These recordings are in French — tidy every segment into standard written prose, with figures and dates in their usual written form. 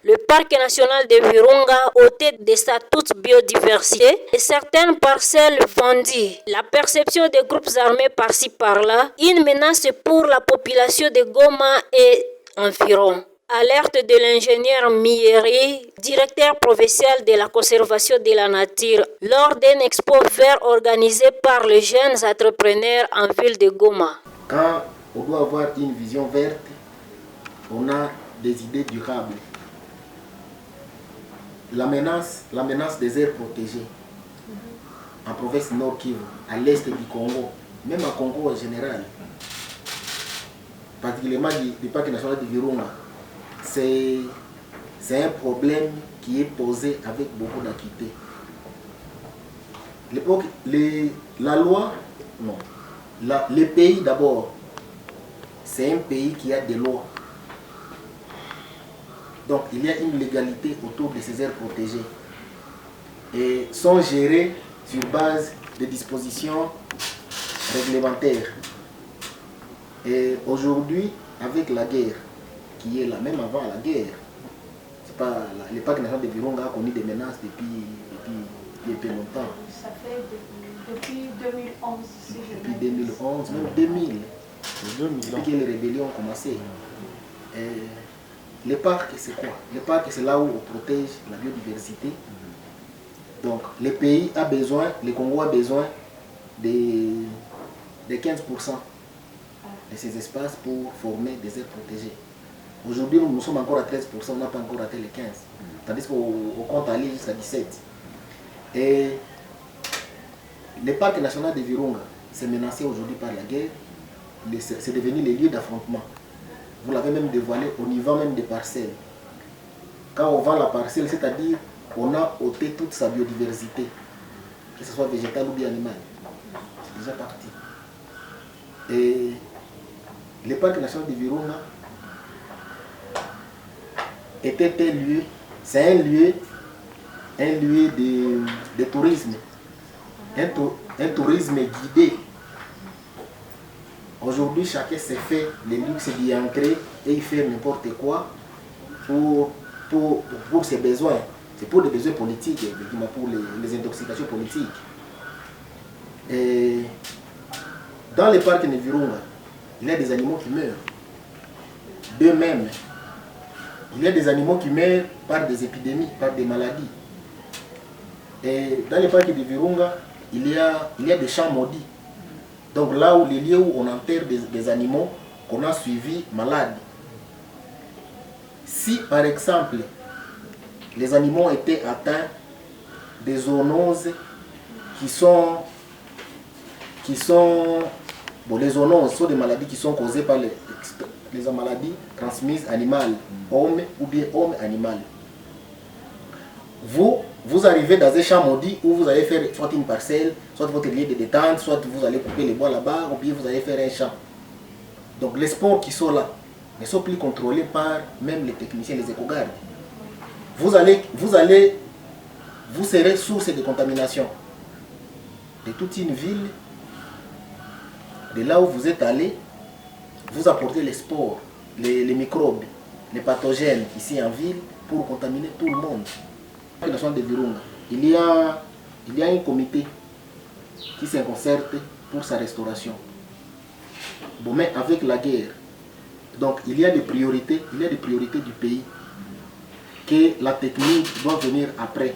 Le parc national de Virunga ôté de sa toute biodiversité et certaines parcelles vendues. La perception des groupes armés par-ci par-là, une menace pour la population de Goma et environ. Alerte de l'ingénieur Mieri, directeur provincial de la conservation de la nature, lors d'un expo vert organisé par les jeunes entrepreneurs en ville de Goma. Quand on doit avoir une vision verte, on a des idées durables. La menace des aires protégées en province Nord Kivu, à l'est du Congo, même en Congo en général, particulièrement du parc national de Virunga, c'est un problème qui est posé avec beaucoup d'acuité. La loi, non. Le pays d'abord, c'est un pays qui a des lois. Donc il y a une légalité autour de ces aires protégées et sont gérées sur base de dispositions réglementaires. Et aujourd'hui, avec la guerre, qui est la même avant la guerre, c'est pas, le parc national de Virunga a connu des menaces depuis longtemps. Ça fait depuis 2011. Depuis 2011, même 2000. Depuis que les rébellions ont commencé. Le parc, c'est quoi? Le parc, c'est là où on protège la biodiversité. Donc, le pays a besoin, le Congo a besoin de 15% de ces espaces pour former des aires protégées. Aujourd'hui, nous sommes encore à 13%, on n'a pas encore atteint les 15%. Tandis qu'on compte aller jusqu'à 17%. Et le parc national de Virunga, c'est menacé aujourd'hui par la guerre. C'est devenu les lieux d'affrontement. Vous l'avez même dévoilé au niveau même des parcelles. Quand on vend la parcelle, c'est-à-dire qu'on a ôté toute sa biodiversité, que ce soit végétale ou bien animale. C'est déjà parti. Et le parc national de Virunga était un lieu, c'est un lieu de tourisme, un tourisme guidé. Aujourd'hui, chacun s'est fait le luxe d'y ancrer et il fait n'importe quoi pour ses besoins. C'est pour des besoins politiques, pour les intoxications politiques. Et dans les parcs de Virunga, il y a des animaux qui meurent d'eux-mêmes. Il y a des animaux qui meurent par des épidémies, par des maladies. Et dans les parcs de Virunga, il y a des champs maudits. Donc là où les lieux où on enterre des animaux qu'on a suivis malades. Si par exemple les animaux étaient atteints des zoonoses qui sont bon, les zoonoses sont des maladies qui sont causées par les maladies transmises animales, homme ou bien homme-animal. Vous arrivez dans un champ maudit où vous allez faire soit une parcelle, soit votre lieu de détente, soit vous allez couper les bois là-bas, ou bien vous allez faire un champ. Donc les sports qui sont là ne sont plus contrôlés par même les techniciens, les éco-gardes. Vous serez source de contamination de toute une ville. De là où vous êtes allé, vous apportez les spores, les microbes, les pathogènes ici en ville pour contaminer tout le monde. De Virunga, il y a un comité qui se concerte pour sa restauration. Bon, mais avec la guerre, donc il y a des priorités du pays que la technique doit venir après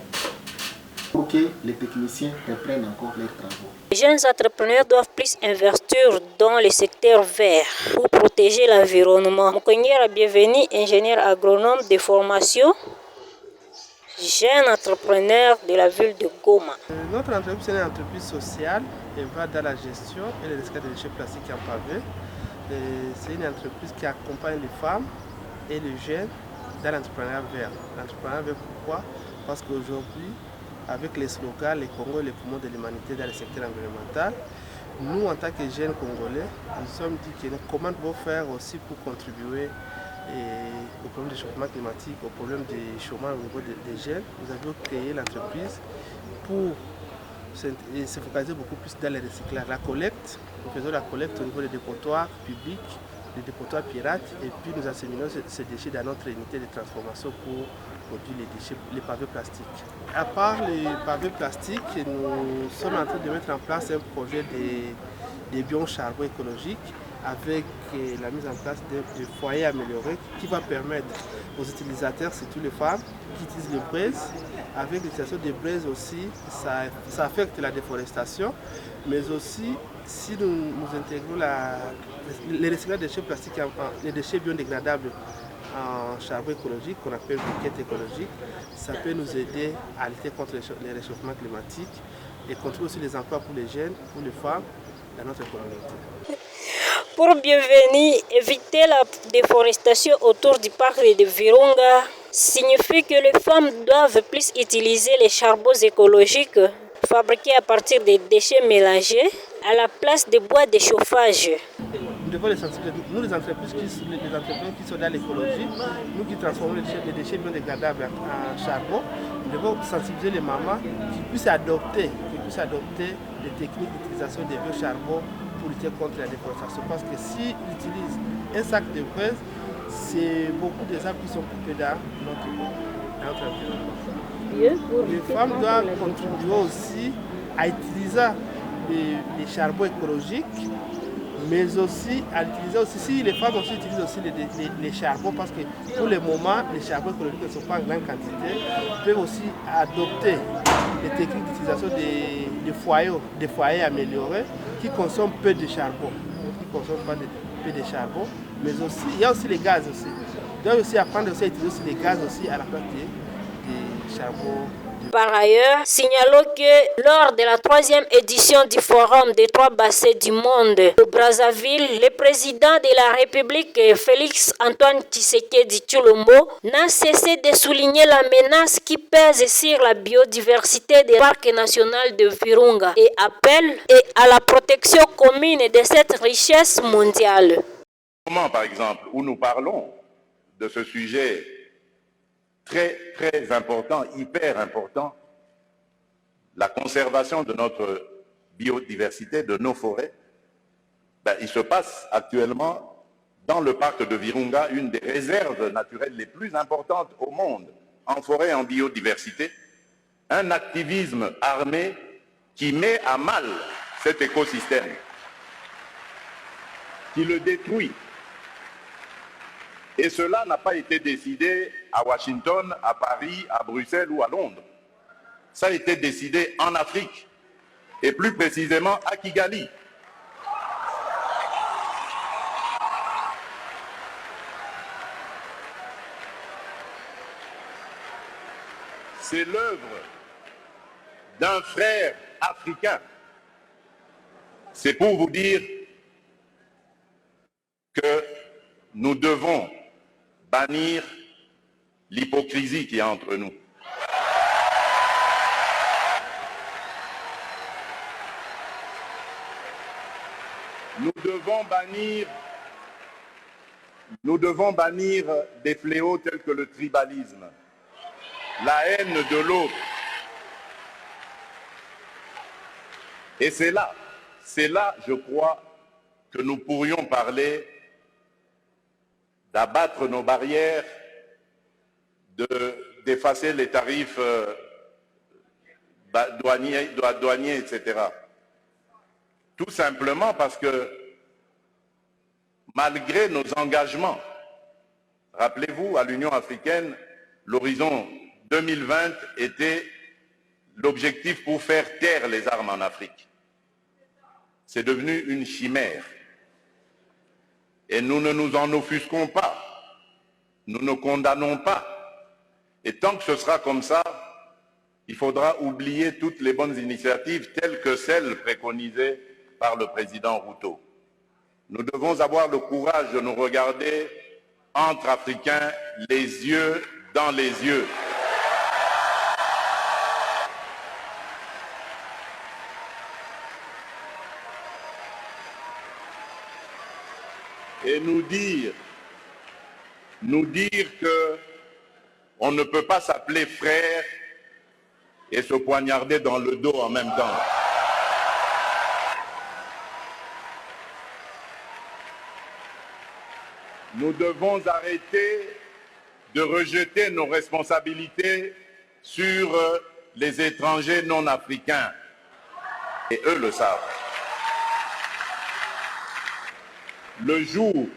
pour que les techniciens reprennent encore leurs travaux. Les jeunes entrepreneurs doivent plus investir dans le secteur vert pour protéger l'environnement. Mokonyera bienvenue, ingénieur agronome de formation, jeune entrepreneur de la ville de Goma. Notre entreprise est une entreprise sociale et va dans la gestion et le recyclage des déchets plastiques en pavé. C'est une entreprise qui accompagne les femmes et les jeunes dans l'entrepreneuriat vert. L'entrepreneuriat vert, pourquoi? Parce qu'aujourd'hui, avec les slogans, les Congo est le poumon de l'humanité dans le secteur environnemental, nous, en tant que jeunes Congolais, nous sommes dit que comment nous pouvons faire aussi pour contribuer au problème du changement climatique, au problème du chômage au niveau des jeunes. Nous avons créé l'entreprise pour se focaliser beaucoup plus dans les recyclages. La collecte, nous faisons la collecte au niveau des dépotoirs publics, des dépotoirs pirates et puis nous acheminons ces déchets dans notre unité de transformation pour produire les pavés plastiques. À part les pavés plastiques, nous sommes en train de mettre en place un projet de biocharbon écologique avec la mise en place de foyers améliorés qui va permettre aux utilisateurs, surtout les femmes, qui utilisent les braises. Avec l'utilisation des braises aussi, ça affecte la déforestation, mais aussi si nous intégrons les recyclages de déchets plastiques, les déchets biodégradables en charbon écologique, qu'on appelle briquettes écologiques, ça peut nous aider à lutter contre les réchauffements climatiques et contribuer aussi les emplois pour les jeunes, pour les femmes dans notre communauté. Pour bienvenir, éviter la déforestation autour du parc de Virunga signifie que les femmes doivent plus utiliser les charbons écologiques fabriqués à partir des déchets mélangés à la place des bois de chauffage. Nous devons les sensibiliser. Nous, les entreprises qui sont dans l'écologie, nous qui transformons les déchets biodégradables en charbon, nous devons sensibiliser les mamans qui puissent adopter les techniques d'utilisation des biocharbons pour lutter contre la déforestation. Parce que s'ils utilisent un sac de braise, c'est beaucoup des arbres qui sont coupés dans notre environnement. Les femmes doivent contribuer aussi à utiliser les charbons écologiques, mais aussi à utiliser aussi, si les femmes aussi utilisent aussi les charbons, parce que pour le moment, les charbons écologiques ne sont pas en grande quantité, peuvent aussi adopter les techniques d'utilisation des foyers améliorés qui consomment peu de charbon, qui ne consomment pas peu de charbon, mais aussi, il y a aussi les gaz aussi. Ils doivent aussi apprendre aussi à utiliser aussi les gaz aussi à la place des charbons. Par ailleurs, signalons que lors de la 3e édition du Forum des 3 bassins du monde de Brazzaville, le président de la République, Félix Antoine Tshisekedi Tshilombo, n'a cessé de souligner la menace qui pèse sur la biodiversité du parc national de Virunga et appelle à la protection commune de cette richesse mondiale. Moment, par exemple, où nous parlons de ce sujet très, très important, hyper important, la conservation de notre biodiversité, de nos forêts, il se passe actuellement dans le parc de Virunga, une des réserves naturelles les plus importantes au monde, en forêt et en biodiversité, un activisme armé qui met à mal cet écosystème, qui le détruit. Et cela n'a pas été décidé à Washington, à Paris, à Bruxelles ou à Londres. Ça a été décidé en Afrique, et plus précisément à Kigali. C'est l'œuvre d'un frère africain. C'est pour vous dire que nous devons bannir l'hypocrisie qui est entre nous. Nous devons bannir des fléaux tels que le tribalisme, la haine de l'autre. Et c'est là, je crois, que nous pourrions parler d'abattre nos barrières, d'effacer les tarifs douaniers, etc. Tout simplement parce que, malgré nos engagements, rappelez-vous, à l'Union africaine, l'horizon 2020 était l'objectif pour faire taire les armes en Afrique. C'est devenu une chimère. Et nous ne nous en offusquons pas. Nous ne condamnons pas. Et tant que ce sera comme ça, il faudra oublier toutes les bonnes initiatives telles que celles préconisées par le président Ruto. Nous devons avoir le courage de nous regarder entre Africains, les yeux dans les yeux. Et nous dire que on ne peut pas s'appeler frère et se poignarder dans le dos en même temps. Nous devons arrêter de rejeter nos responsabilités sur les étrangers non africains. Et eux le savent. Le jour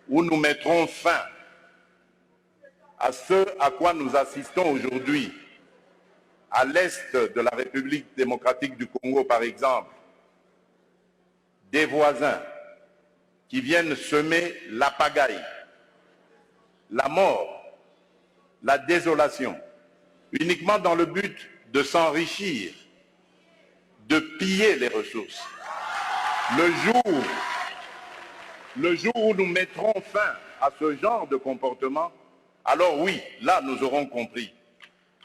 où nous mettrons fin à ce à quoi nous assistons aujourd'hui, à l'est de la République démocratique du Congo par exemple, des voisins qui viennent semer la pagaille, la mort, la désolation, uniquement dans le but de s'enrichir, de piller les ressources. Le jour où nous mettrons fin à ce genre de comportement, alors oui, là nous aurons compris.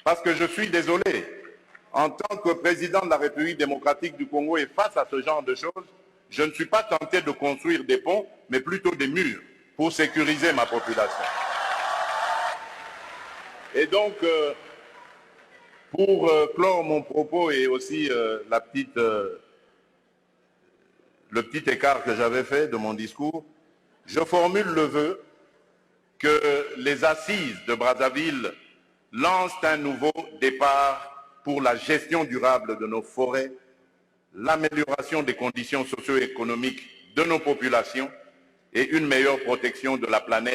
Parce que je suis désolé, en tant que président de la République démocratique du Congo et face à ce genre de choses, je ne suis pas tenté de construire des ponts, mais plutôt des murs pour sécuriser ma population. Et donc, pour clore mon propos et aussi le petit écart que j'avais fait de mon discours, je formule le vœu que les assises de Brazzaville lancent un nouveau départ pour la gestion durable de nos forêts, l'amélioration des conditions socio-économiques de nos populations et une meilleure protection de la planète